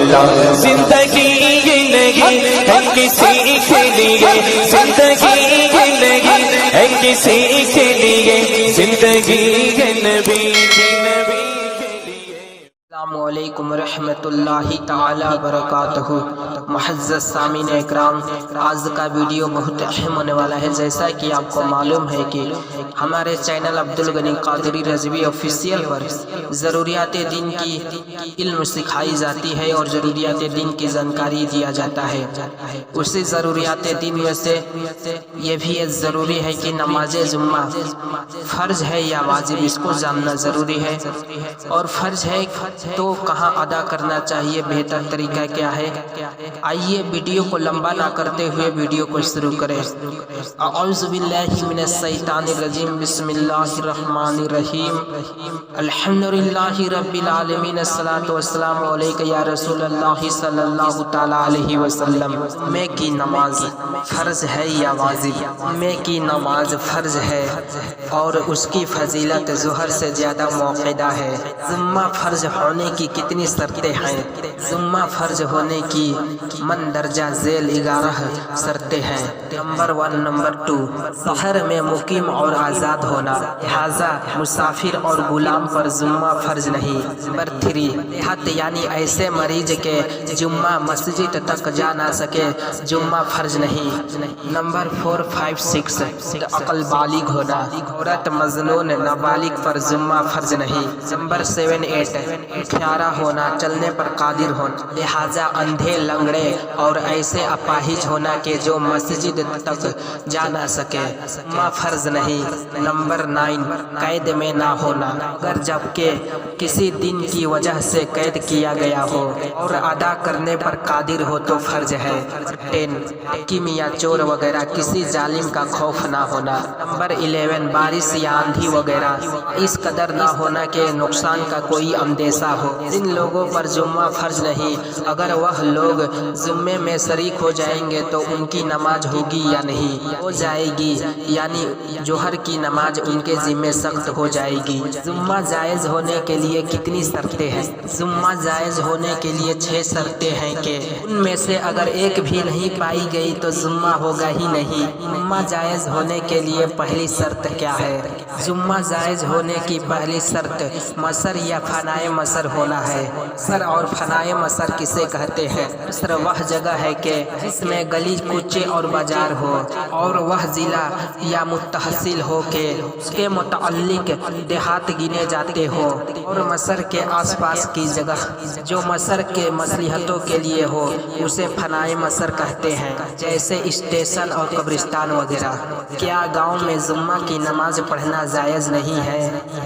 مولا زندگی نہیں ہے کسی کے لیے زندگی نہیں ہے کسی کے لیے زندگی ہے نبی کے لیے السلام علیکم ورحمۃ اللہ تعالی وبرکاتہ۔ معزز سامعین اکرام، آج کا ویڈیو بہت اہم ہونے والا ہے۔ جیسا کہ آپ کو معلوم ہے کہ ہمارے چینل عبدالغنی قادری رضوی آفیشیل پر ضروریات دین کی علم سکھائی جاتی ہے اور ضروریات دین کی جانکاری دیا جاتا ہے۔ اسی ضروریات دین میں سے یہ بھی ضروری ہے کہ نماز جمعہ فرض ہے یا واجب، اس کو جاننا ضروری ہے، اور فرض ہے تو کہاں ادا کرنا چاہیے، بہتر طریقہ کیا ہے۔ آئیے ویڈیو کو لمبا نہ کرتے ہوئے ویڈیو کو شروع کریں۔ اعوذ باللہ من الشیطان الرجیم، بسم اللہ الرحمن الرحیم، الحمدللہ رب العالمین، الصلاۃ والسلام علیک یا رسول اللہ صلی اللہ تعالی علیہ وسلم۔ جمعے کی نماز فرض ہے یا واجب؟ جمعے کی نماز فرض ہے اور اس کی فضیلت ظہر سے زیادہ موقع ہے۔ جمعہ فرض ہونے کی کتنی شرطیں ہیں؟ جمعہ فرض ہونے کی مندرجہ ذیل 11 شرطیں ہیں۔ نمبر 1، نمبر 2، شہر میں مقیم اور آزاد ہونا، لہذا مسافر اور غلام پر جمعہ فرض نہیں۔ نمبر 3، صحت یعنی ایسے مریض کے جمعہ مسجد تک جا نہ سکے، جمعہ فرض نہیں۔ نمبر 4، 5، 6، عقل بالغ ہونا، عورت مظنون نابالغ پر جمعہ فرض نہیں۔ نمبر 7، 8، 18 ہونا، چلنے پر قادر ہونا، لہذا اندھے، لنگڑے اور ایسے اپاہج ہونا کہ جو مسجد تک جا نہ سکے، جمعہ فرض نہیں۔ نمبر 9، قید میں نہ ہونا، اگر جبکہ کسی دن کی وجہ سے قید کیا گیا ہو اور ادا کرنے پر قادر ہو تو فرض ہے۔ 10، حاکم یا چور وغیرہ کسی ظالم کا خوف نہ ہونا۔ نمبر 11، بارش یا آندھی وغیرہ اس قدر نہ ہونا کہ نقصان کا کوئی اندیشہ ہو، جن لوگوں پر جمعہ فرض نہیں، اگر وہ لوگ جمعے میں شریک ہو جائیں گے تو ان کی نماز ہوگی یا نہیں؟ ہو جائے گی، یعنی ظہر کی نماز ان کے ذمہ سخت ہو جائے گی۔ جمعہ جائز ہونے کے لیے کتنی شرطیں ہیں؟ جمعہ جائز ہونے کے لیے 6 شرطیں ہیں کہ ان میں سے اگر ایک بھی نہیں پائی گئی تو جمعہ ہوگا ہی نہیں۔ جمعہ جائز ہونے کے لیے پہلی شرط کیا ہے؟ جمعہ جائز ہونے کی پہلی شرط مصر یا فنائے مصر ہونا ہے۔ مصر اور فنائے مصر کسے کہتے ہیں؟ مصر وہ جگہ ہے کہ جس میں گلی کوچے اور بازار ہو، اور وہ ضلع یا متحصل ہو کہ اس کے متعلق دیہات گنے جاتے ہو، اور مصر کے آس پاس کی جگہ جو مصر کے مصلحتوں کے لیے ہو اسے فنائے مصر کہتے ہیں، جیسے اسٹیشن اور قبرستان وغیرہ۔ کیا گاؤں میں جمعہ کی نماز پڑھنا جائز نہیں ہے؟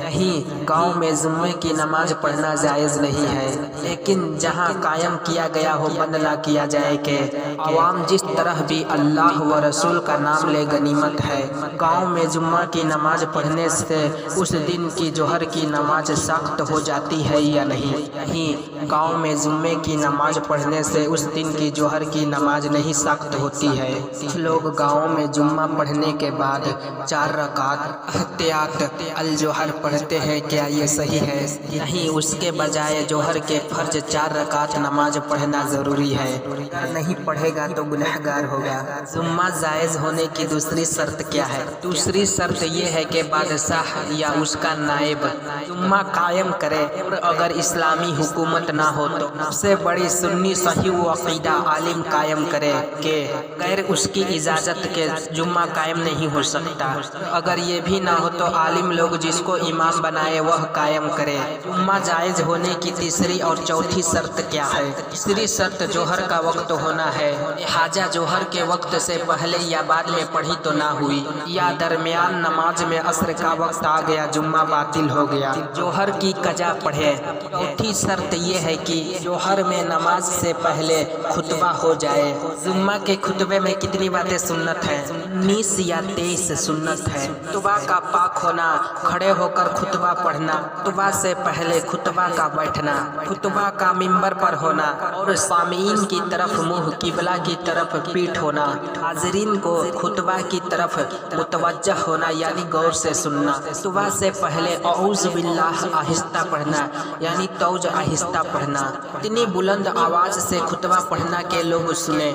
نہیں، گاؤں میں جمعے کی نماز پڑھنا جائز نہیں ہے، لیکن جہاں قائم کیا گیا ہو بند نہ کیا جائے کہ عوام جس طرح بھی اللہ و رسول کا نام لے غنیمت ہے۔ گاؤں میں جمعہ کی نماز پڑھنے سے اس دن کی ظہر کی نماز سخت ہو جاتی ہے یا نہیں؟ نہیں، گاؤں میں جمعے کی نماز پڑھنے سے اس دن کی ظہر کی نماز نہیں سخت ہوتی ہے۔ لوگ گاؤں میں جمعہ پڑھنے کے بعد 4 رکعت احتیاط الجوہر پڑھتے ہیں، کیا یہ صحیح ہے؟ نہیں، اس کے بجائے ظہر کے فرض 4 رکعت نماز پڑھنا ضروری ہے۔ اگر نہیں پڑھے گا تو گنہگار ہوگا۔ جمعہ جائز ہونے کی دوسری شرط کیا ہے؟ دوسری شرط یہ ہے کہ بادشاہ یا اس کا نائب جمعہ قائم کرے، اور اگر اسلامی حکومت نہ ہو تو سب سے بڑی سنی صحیح و عقیدہ عالم قائم کرے کہ غیر اس کی اجازت کے جمعہ قائم نہیں ہو سکتا۔ اگر یہ بھی نہ ہو تو عالم لوگ جس کو امام بنائے وہ قائم کرے۔ جمعہ جائز ہونے کی تیسری اور چوتھی شرط کیا ہے؟ تیسری شرط ظہر کا وقت ہونا ہے، لہٰذا ظہر کے وقت سے پہلے یا بعد میں پڑھی تو نہ ہوئی، یا درمیان نماز میں عصر کا وقت آ گیا، جمعہ باطل ہو گیا، ظہر کی قضا پڑھے۔ چوتھی شرط یہ ہے کہ ظہر میں نماز سے پہلے خطبہ ہو جائے۔ جمعہ کے خطبے میں کتنی باتیں سنت ہیں؟ 19 یا 23 سنت ہے۔ خطبہ کا پاک ہونا، کھڑے ہو کر خطبہ پڑھنا، خطبہ سے پہلے خطبہ کا بیٹھنا، خطبہ کا منبر منبر پر ہونا اور سامعین کی طرف منہ، قبلہ کی طرف پیٹھ ہونا، حاضرین کو خطبہ کی طرف متوجہ ہونا یعنی غور سے سننا، خطبہ سے پہلے اعوذ باللہ آہستہ پڑھنا یعنی توج آہستہ پڑھنا، اتنی بلند آواز سے خطبہ پڑھنا کہ لوگ سنیں،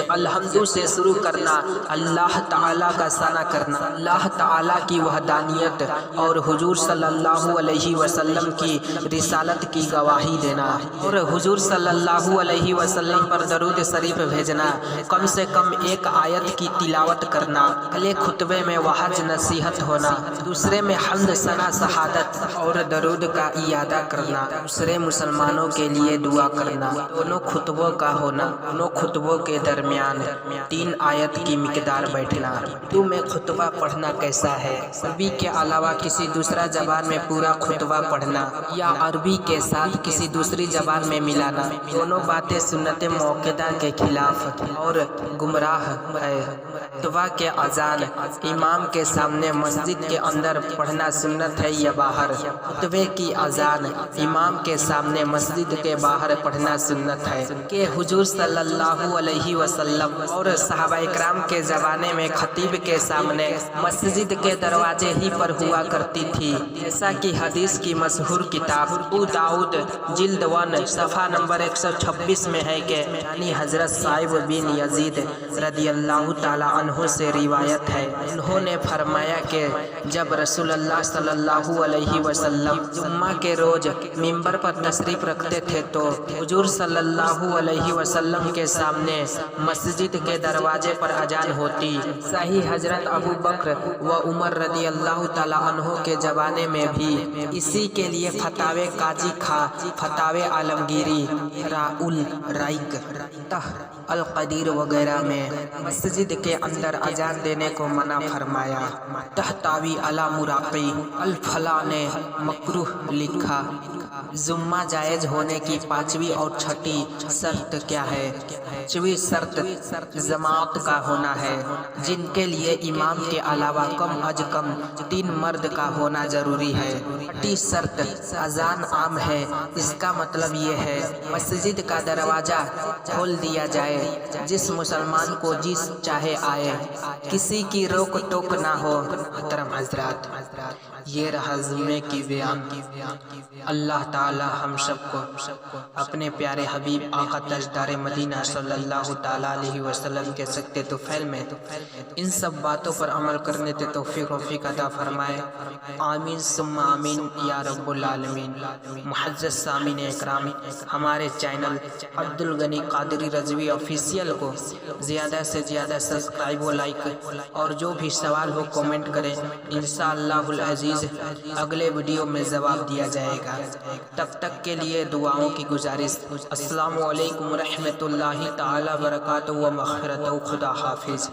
الحمد سے شروع کرنا، اللہ تعالیٰ کا ثنا کرنا، اللہ تعالیٰ کی وحدانیت اور حضور صلی اللہ علیہ وسلم کی رسالت کی گواہی دینا اور حضور صلی اللہ علیہ وسلم پر درود شریف بھیجنا، کم سے کم ایک آیت کی تلاوت کرنا، پہلے خطبے میں وعظ نصیحت ہونا، دوسرے میں حمد ثنا شہادت اور درود کا اعادہ کرنا، دوسرے مسلمانوں کے لیے دعا کرنا، دونوں خطبوں کا ہونا، دونوں خطبوں کے درمیان 3 آیت کی مقدار بیٹھنا۔ اردو میں خطبہ پڑھنا کیسا ہے؟ عربی کے علاوہ کسی دوسرا زبان میں پورا خطبہ پڑھنا یا عربی کے ساتھ کسی دوسری زبان میں ملانا، دونوں باتیں سنت موقدہ کے خلاف اور گمراہ ہے۔ خطبہ کے اذان امام کے سامنے مسجد کے اندر پڑھنا سنت ہے یا باہر؟ خطبے کی اذان امام کے سامنے مسجد کے باہر پڑھنا سنت ہے کہ حضور صلی اللہ علیہ وسلم اور صحابہ اکرام کے زمانے میں خطیب کے سامنے مسجد کے دروازے ہی پر ہوا کرتی تھی، جیسا کہ حدیث کی مشہور کتاب ابو داؤد جلد 1 صفحہ نمبر 126 میں ہے کہ یعنی حضرت صائب بن یزید رضی اللہ تعالی عنہ سے روایت ہے، انہوں نے فرمایا کہ جب رسول اللہ صلی اللہ علیہ وسلم جمعہ کے روز منبر پر تشریف رکھتے تھے تو حضور صلی اللہ علیہ وسلم کے سامنے مسجد کے دروازے پر اذان ہوتی۔ صحیح حضرت ابو بکر و عمر رضی اللہ تعالی عنہ کے زمانے میں بھی اسی کے لیے فتاوی قاضی خاں، فتاوی عالمگیری، راؤل رائق، القدیر وغیرہ میں مسجد کے اندر اذان دینے کو منع فرمایا۔ تحتاوی علی مراقی الفلاح نے مکروہ لکھا۔ جمعہ جائز ہونے کی 5ویں اور 6ٹھی شرط کیا ہے؟ 5ویں شرط جماعت کا ہونا ہے، جن کے لیے امام کے علاوہ کم از کم 3 مرد کا ہونا ضروری ہے۔ 6ٹھی شرط اذان عام ہے، اس کا مطلب یہ ہے مسجد کا دروازہ کھول دیا جائے، جس مسلمان کو جس چاہے آئے، کسی کی روک ٹوک نہ ہو۔ محترم حضرات، یہ رہا جمعے کی بیان۔ اللہ تعالی ہم سب کو اپنے پیارے حبیب آقا تاجدار مدینہ صلی اللہ تعالی علیہ وسلم کے سکتے طفیل میں ان سب باتوں پر عمل کرنے کے توفیق عطا فرمائے، آمین ثم آمین یا رب العالمین۔ معزز سامعین اکرام، ہمارے چینل عبدالغنی قادری رضوی آفیشیل کو زیادہ سے زیادہ سبسکرائب و لائک اور جو بھی سوال ہو کامنٹ کریں، انشاءاللہ العزیز اگلے ویڈیو میں جواب دیا جائے گا۔ تب تک کے لیے دعاؤں کی گزارش۔ السلام علیکم ورحمۃ اللہ تعالی وبرکاتہ و مغفرتہ۔ خدا حافظ۔